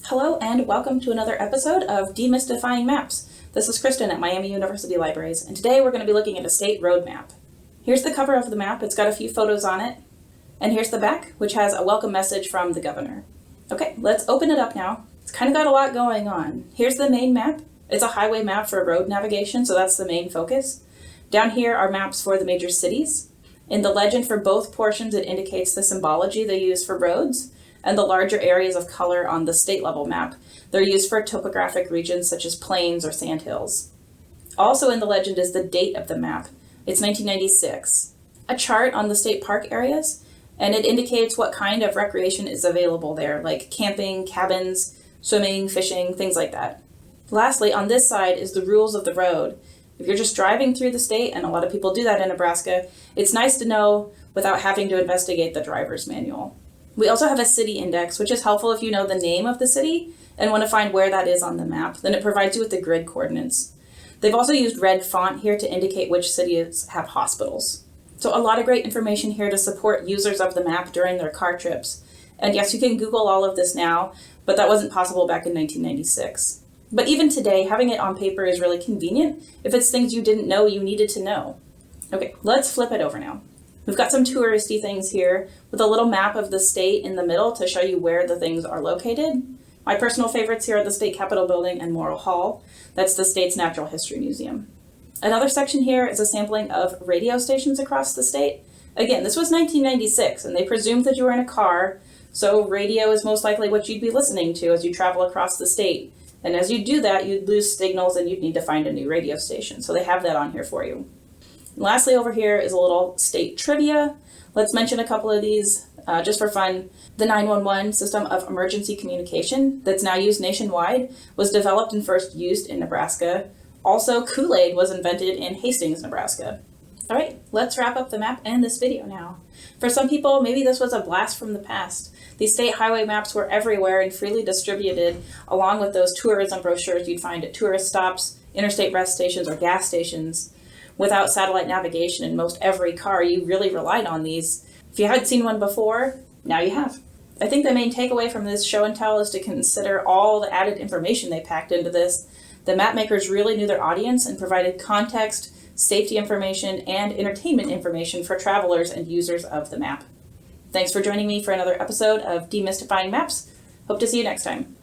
Hello and welcome to another episode of Demystifying Maps. This is Kristen at Miami University Libraries, and today we're going to be looking at a state road map. Here's the cover of the map. It's got a few photos on it. And here's the back, which has a welcome message from the governor. Okay, let's open it up now. It's kind of got a lot going on. Here's the main map. It's a highway map for road navigation, so that's the main focus. Down here are maps for the major cities. In the legend for both portions, it indicates the symbology they use for roads, and the larger areas of color on the state level map. They're used for topographic regions such as plains or sandhills. Also in the legend is the date of the map. It's 1996. A chart on the state park areas, and it indicates what kind of recreation is available there, like camping, cabins, swimming, fishing, things like that. Lastly, on this side is the rules of the road. If you're just driving through the state, and a lot of people do that in Nebraska, it's nice to know without having to investigate the driver's manual. We also have a city index, which is helpful if you know the name of the city and want to find where that is on the map. Then it provides you with the grid coordinates. They've also used red font here to indicate which cities have hospitals. So a lot of great information here to support users of the map during their car trips. And yes, you can Google all of this now, but that wasn't possible back in 1996. But even today, having it on paper is really convenient if it's things you didn't know you needed to know. Okay, let's flip it over now. We've got some touristy things here with a little map of the state in the middle to show you where the things are located. My personal favorites here are the State Capitol Building and Morrill Hall. That's the state's Natural History Museum. Another section here is a sampling of radio stations across the state. Again, this was 1996, and they presumed that you were in a car, so radio is most likely what you'd be listening to as you travel across the state. And as you do that, you'd lose signals and you'd need to find a new radio station. So they have that on here for you. And lastly, over here is a little state trivia. Let's mention a couple of these just for fun. The 911 system of emergency communication that's now used nationwide was developed and first used in Nebraska. Also, Kool-Aid was invented in Hastings, Nebraska. All right, let's wrap up the map and this video now. For some people, maybe this was a blast from the past. These state highway maps were everywhere and freely distributed, along with those tourism brochures you'd find at tourist stops, interstate rest stations, or gas stations. Without satellite navigation in most every car, you really relied on these. If you hadn't seen one before, now you have. I think the main takeaway from this show and tell is to consider all the added information they packed into this. The map makers really knew their audience and provided context, safety information, and entertainment information for travelers and users of the map. Thanks for joining me for another episode of Demystifying Maps. Hope to see you next time.